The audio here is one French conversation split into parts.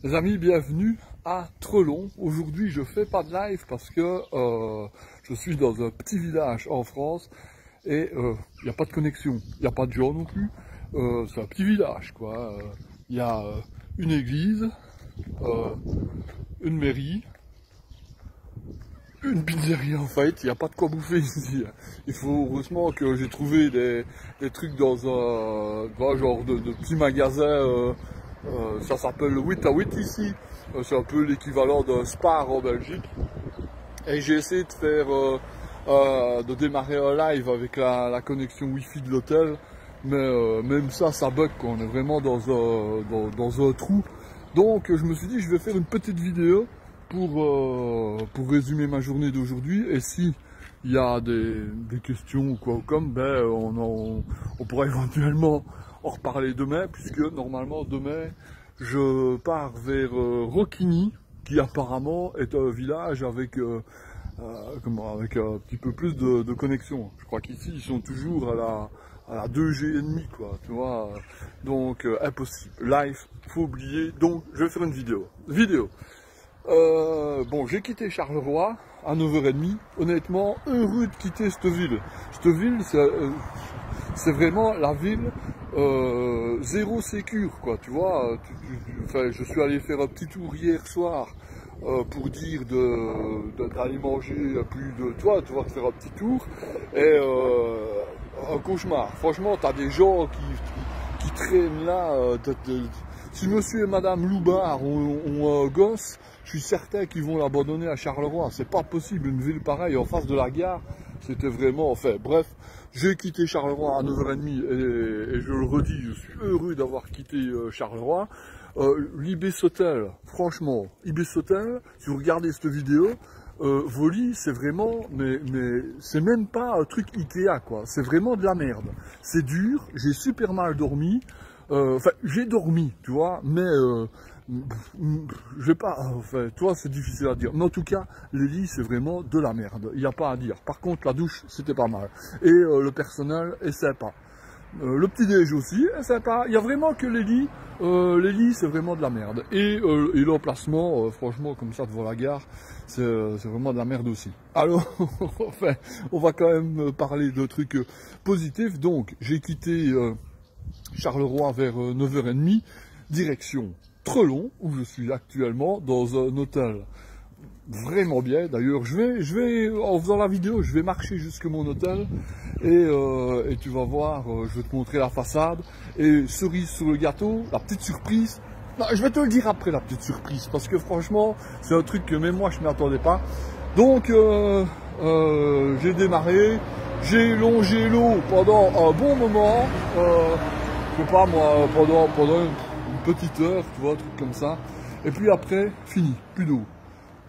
Les amis, bienvenue à Trelon. Aujourd'hui, je fais pas de live parce que je suis dans un petit village en France et il n'y a pas de connexion, il n'y a pas de gens non plus. C'est un petit village, quoi. Il y a une église, une mairie, une pizzeria en fait. Il n'y a pas de quoi bouffer ici. Il faut heureusement que j'ai trouvé des trucs dans un genre de petit magasin. Ça s'appelle le 8 à 8 ici, c'est un peu l'équivalent d'un Spar en Belgique. Et j'ai essayé de faire, de démarrer un live avec la connexion Wi-Fi de l'hôtel, mais même ça bug quoi. On est vraiment dans un trou. Donc je me suis dit je vais faire une petite vidéo pour résumer ma journée d'aujourd'hui. Et si il y a des questions ou quoi comme, ben on pourra éventuellement en reparler demain, puisque normalement demain je pars vers Roquigny, qui apparemment est un village avec avec un petit peu plus de connexion. Je crois qu'ici ils sont toujours à la 2G et demi, quoi, tu vois. Donc impossible. Live, faut oublier. Donc je vais faire une vidéo. Bon, j'ai quitté Charleroi à 9h30. Honnêtement, heureux de quitter cette ville. Cette ville, c'est vraiment la ville zéro sécure, quoi. Tu vois, enfin, je suis allé faire un petit tour hier soir pour dire d'aller manger plus de toi, tu vois, de faire un petit tour. Et un cauchemar. Franchement, t'as des gens qui traînent là. Si monsieur et madame Loubard ont un gosse, je suis certain qu'ils vont l'abandonner à Charleroi. C'est pas possible, une ville pareille en face de la gare. C'était vraiment, enfin, bref, j'ai quitté Charleroi à 9h30 et je le redis, je suis heureux d'avoir quitté Charleroi. L'Ibis Hotel, franchement, Ibis Hotel, si vous regardez cette vidéo, vos lits, c'est vraiment, mais c'est même pas un truc Ikea, quoi. C'est vraiment de la merde. C'est dur, j'ai super mal dormi. Enfin, j'ai dormi, tu vois, mais je vais pas, enfin, toi, c'est difficile à dire. Mais en tout cas, les lits, c'est vraiment de la merde. Il n'y a pas à dire. Par contre, la douche, c'était pas mal. Et le personnel est sympa. Le petit déj aussi est sympa. Il y a vraiment que les lits, c'est vraiment de la merde. Et l'emplacement, franchement, comme ça devant la gare, c'est vraiment de la merde aussi. Alors, enfin, on va quand même parler de trucs positifs. Donc, j'ai quitté Charleroi vers 9h30, direction Trelon, où je suis actuellement dans un hôtel vraiment bien. D'ailleurs, je vais, en faisant la vidéo, je vais marcher jusqu'à mon hôtel et tu vas voir, je vais te montrer la façade. Et cerise sur le gâteau, la petite surprise. Non, je vais te le dire après, la petite surprise, parce que franchement, c'est un truc que même moi je ne m'attendais pas. Donc, j'ai démarré, j'ai longé l'eau pendant un bon moment. Je sais pas moi, pendant une petite heure, tu vois, un truc comme ça. Et puis après, fini, plus d'eau.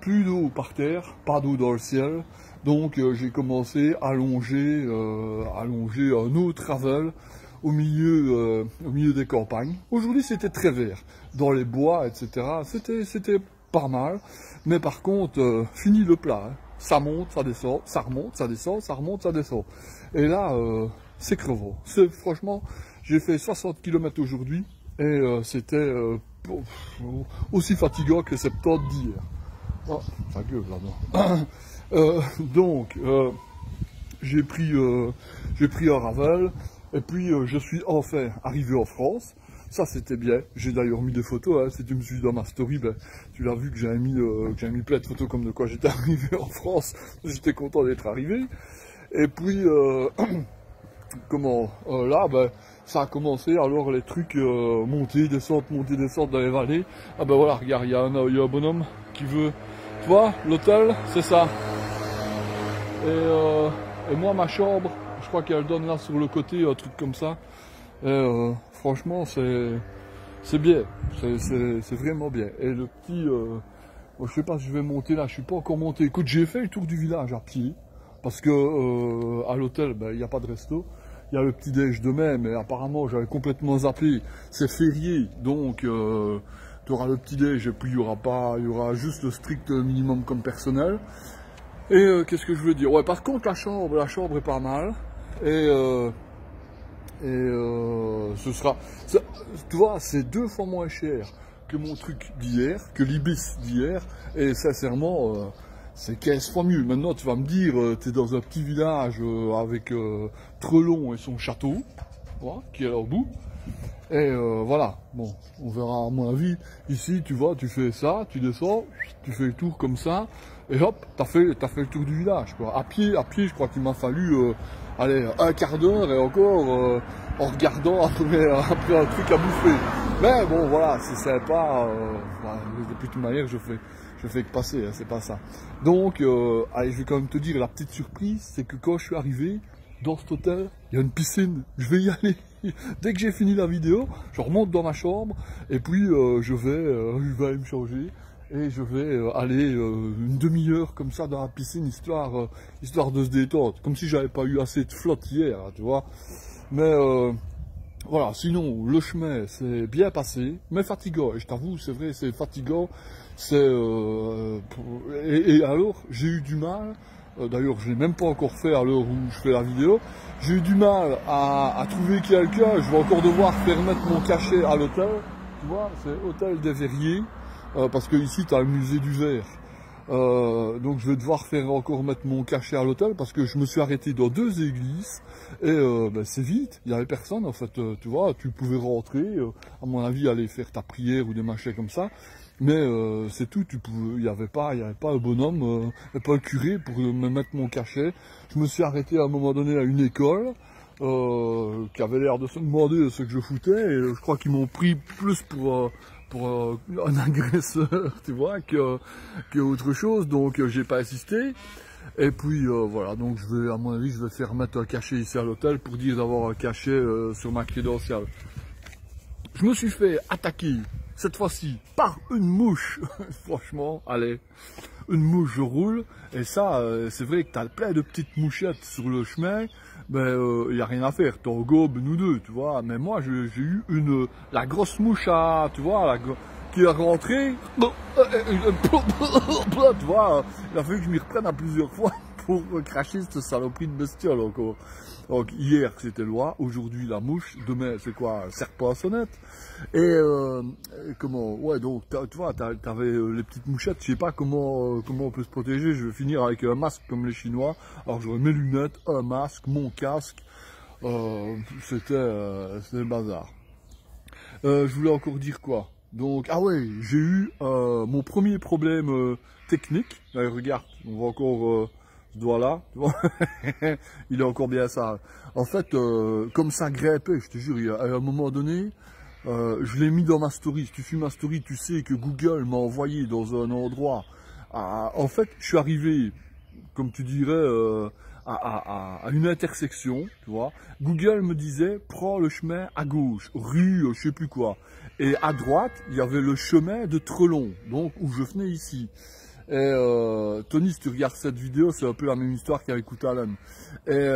Plus d'eau par terre, pas d'eau dans le ciel. Donc j'ai commencé à longer un autre travel au milieu des campagnes. Aujourd'hui c'était très vert, dans les bois, etc. C'était pas mal. Mais par contre, fini le plat. Hein. Ça monte, ça descend, ça remonte, ça descend, ça remonte, ça descend. Et là, c'est crevant. Franchement, j'ai fait 60 km aujourd'hui et c'était aussi fatigant que 70 d'hier. Oh, ça gueule là-dedans. Donc, j'ai pris un Ravel et puis je suis enfin arrivé en France. Ça c'était bien. J'ai d'ailleurs mis des photos. Hein. Si tu me suis dans ma story, ben, tu l'as vu que j'avais mis plein de photos comme de quoi j'étais arrivé en France. J'étais content d'être arrivé. Et puis là, ben, ça a commencé. Alors les trucs monter, descendre dans les vallées. Ah ben voilà, regarde, il y a un bonhomme qui veut. Tu vois, l'hôtel, c'est ça. Et moi, ma chambre, je crois qu'elle donne là sur le côté, un truc comme ça. Et franchement, c'est bien. C'est vraiment bien. Et le petit... je sais pas si je vais monter là, je suis pas encore monté. Écoute, j'ai fait le tour du village à pied. Parce que à l'hôtel, ben, il n'y a pas de resto. Il y a le petit déj demain, mais apparemment, j'avais complètement zappé. C'est férié, donc... tu auras le petit déj et puis il y aura juste le strict minimum comme personnel. Et qu'est-ce que je veux dire? Ouais, par contre la chambre est pas mal. Et ce sera, tu vois, c'est 2 fois moins cher que mon truc d'hier, que l'Ibis d'hier, et sincèrement, c'est 15 fois mieux. Maintenant, tu vas me dire, tu es dans un petit village avec Trelon et son château, voilà, qui est à leur bout. Et voilà, bon, on verra à mon avis. Ici, tu vois, tu fais ça, tu descends, tu fais le tour comme ça, et hop, t'as fait le tour du village, quoi. À pied, je crois qu'il m'a fallu, allez, un quart d'heure, et encore, en regardant après un truc à bouffer. Mais bon, voilà, c'est sympa, voilà, depuis toute manière, je fais que passer, hein, c'est pas ça. Donc, allez, je vais quand même te dire, la petite surprise, c'est que quand je suis arrivé dans cet hôtel, il y a une piscine, je vais y aller. Dès que j'ai fini la vidéo, je remonte dans ma chambre, et puis je vais aller me changer, et je vais aller une demi-heure comme ça dans la piscine, histoire de se détendre, comme si j'avais pas eu assez de flotte hier, hein, tu vois. Mais voilà, sinon, le chemin s'est bien passé, mais fatigant, et je t'avoue, c'est vrai, c'est fatigant, et alors, j'ai eu du mal, d'ailleurs, je ne l'ai même pas encore fait à l'heure où je fais la vidéo, j'ai eu du mal à trouver quelqu'un, je vais encore devoir faire mettre mon cachet à l'hôtel, tu vois, c'est Hôtel des Verriers, parce que ici, tu as le musée du verre. Donc je vais devoir faire encore mettre mon cachet à l'hôtel parce que je me suis arrêté dans 2 églises et ben, c'est vite, il n'y avait personne en fait, tu vois, tu pouvais rentrer, à mon avis aller faire ta prière ou des machins comme ça, mais c'est tout, il n'y avait pas un bonhomme, pas le curé pour me mettre mon cachet. Je me suis arrêté à un moment donné à une école qui avait l'air de se demander ce que je foutais et je crois qu'ils m'ont pris plus pour un agresseur, tu vois, que autre chose, donc j'ai pas assisté. Et puis voilà, donc à mon avis, je vais faire mettre un cachet ici à l'hôtel pour dire d'avoir un cachet sur ma crédentiale. Je me suis fait attaquer, cette fois-ci, par une mouche. Franchement, allez, une mouche roule. Et ça, c'est vrai que tu as plein de petites mouchettes sur le chemin. Ben, il n'y a rien à faire, t'en gobes nous deux, tu vois. Mais moi, j'ai eu la grosse mouche tu vois, qui est rentrée. Tu vois, il a fallu que je m'y reprenne à plusieurs fois pour cracher cette saloperie de bestiole encore. Donc hier c'était l'oie, aujourd'hui la mouche, demain c'est quoi, un serpent à sonnette. Et comment, ouais, donc tu vois, t'avais les petites mouchettes, je sais pas comment on peut se protéger, je vais finir avec un masque comme les Chinois. Alors j'aurai mes lunettes, un masque, mon casque, c'était le bazar. Je voulais encore dire quoi? Donc, ah ouais, j'ai eu mon premier problème technique. Regarde, on voit encore ce doigt-là, tu vois. Il est encore bien sale. En fait, comme ça grimpait, je te jure, à un moment donné, je l'ai mis dans ma story. Si tu suis ma story, tu sais que Google m'a envoyé dans un endroit. En fait, je suis arrivé, comme tu dirais, à une intersection, tu vois. Google me disait, prends le chemin à gauche, rue, je sais plus quoi. Et à droite, il y avait le chemin de Trelon, donc où je venais ici. Et Tony, si tu regardes cette vidéo, c'est un peu la même histoire qu'avec Koutalan. Et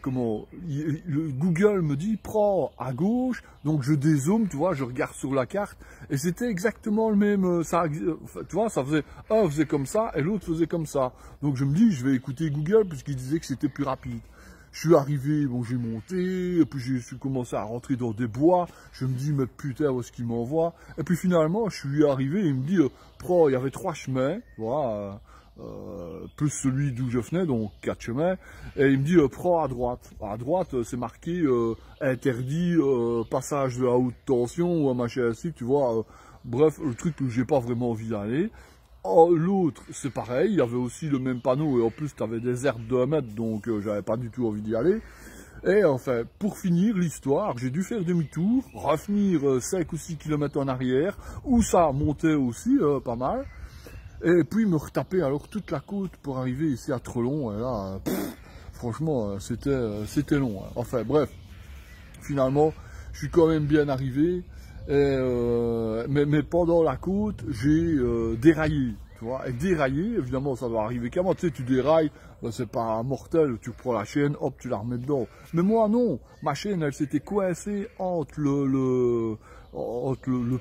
Google me dit, prends à gauche, donc je dézoome, tu vois, je regarde sur la carte, et c'était exactement le même, tu vois, ça faisait, un faisait comme ça, et l'autre faisait comme ça. Donc je me dis, je vais écouter Google, puisqu'il disait que c'était plus rapide. Je suis arrivé, bon j'ai monté, et puis j'ai commencé à rentrer dans des bois, je me dis mais putain où est-ce qu'il m'envoie, et puis finalement je suis arrivé, et il me dit, il y avait 3 chemins, voilà, plus celui d'où je venais, donc 4 chemins, et il me dit prends à droite. À droite c'est marqué interdit passage de la haute tension ou un machin ainsi, tu vois, bref le truc où j'ai pas vraiment envie d'aller. L'autre, c'est pareil, il y avait aussi le même panneau et en plus tu avais des herbes de 1 mètre, donc j'avais pas du tout envie d'y aller. Et enfin, pour finir l'histoire, j'ai dû faire demi-tour, revenir 5 ou 6 km en arrière, où ça montait aussi pas mal, et puis me retaper alors toute la côte pour arriver ici à Trelon, et là, franchement, c'était long. Hein. Enfin bref, finalement, je suis quand même bien arrivé. Mais pendant la côte, j'ai déraillé, tu vois. Et dérailler, évidemment, ça doit arriver qu'à moi. Tu sais, tu dérailles, ben, c'est pas mortel, tu prends la chaîne, hop, tu la remets dedans. Mais moi non, ma chaîne elle s'était coincée entre le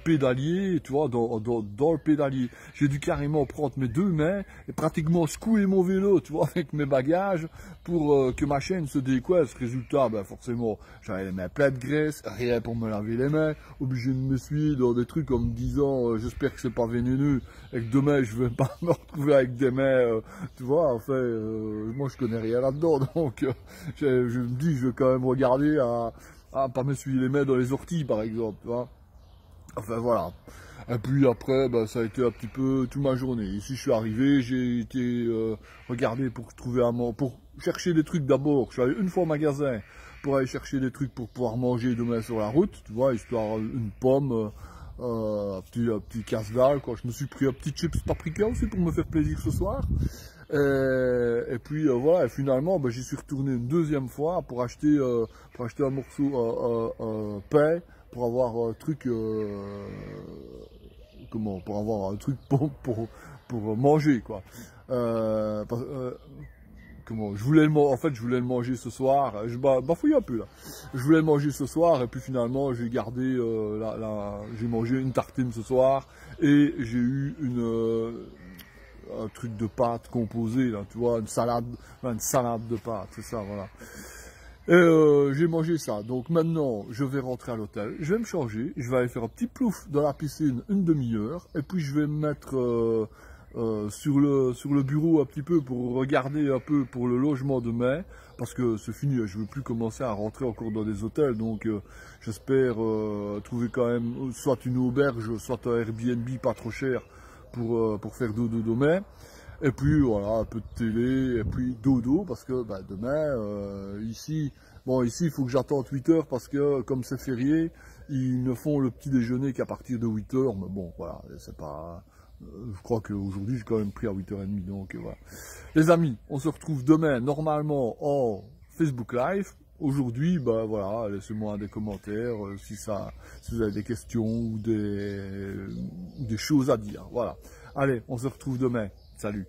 pédalier, tu vois, dans le pédalier. J'ai dû carrément prendre mes deux mains et pratiquement secouer mon vélo, tu vois, avec mes bagages pour que ma chaîne se décoince. Résultat, ben forcément, j'avais les mains pleines de graisse, rien pour me laver les mains, obligé de m'essuyer dans des trucs en me disant j'espère que c'est pas vénéneux et que demain je vais pas me retrouver avec des mains, tu vois, enfin, moi je connais rien là-dedans, donc je me dis je vais quand même regarder à pas m'essuyer les mains dans les orties par exemple, tu vois. Enfin voilà. Et puis après, bah, ça a été un petit peu toute ma journée. Ici, je suis arrivé, j'ai été regarder pour trouver pour chercher des trucs d'abord. Je suis allé une fois au magasin pour aller chercher des trucs pour pouvoir manger demain sur la route, tu vois, histoire une pomme, un petit casse-dalle, quoi. Je me suis pris un petit chips paprika aussi pour me faire plaisir ce soir. Et puis voilà, et finalement, bah, j'y suis retourné une deuxième fois pour acheter un morceau pain, pour avoir un truc pour avoir un truc pour manger quoi. Je voulais en fait je voulais le manger ce soir, je bafouille un peu là. Je voulais le manger ce soir et puis finalement j'ai gardé j'ai mangé une tartine ce soir et j'ai eu un truc de pâte composé là, tu vois, une salade de pâte, c'est ça, voilà. Et j'ai mangé ça, donc maintenant je vais rentrer à l'hôtel, je vais me changer, je vais aller faire un petit plouf dans la piscine une demi-heure, et puis je vais me mettre sur le bureau un petit peu pour regarder un peu pour le logement demain, parce que c'est fini, je ne veux plus commencer à rentrer encore dans des hôtels, donc j'espère trouver quand même soit une auberge, soit un Airbnb pas trop cher pour faire dodo demain. Et puis voilà, un peu de télé, et puis dodo, parce que bah, demain, ici, il faut que j'attende 8 heures, parce que comme c'est férié, ils ne font le petit déjeuner qu'à partir de 8 heures, mais bon, voilà, c'est pas... je crois qu'aujourd'hui, j'ai quand même pris à 8h30, donc voilà. Les amis, on se retrouve demain, normalement, en Facebook Live. Aujourd'hui, bah voilà, laissez-moi des commentaires si vous avez des questions ou des choses à dire, voilà. Allez, on se retrouve demain. Salut.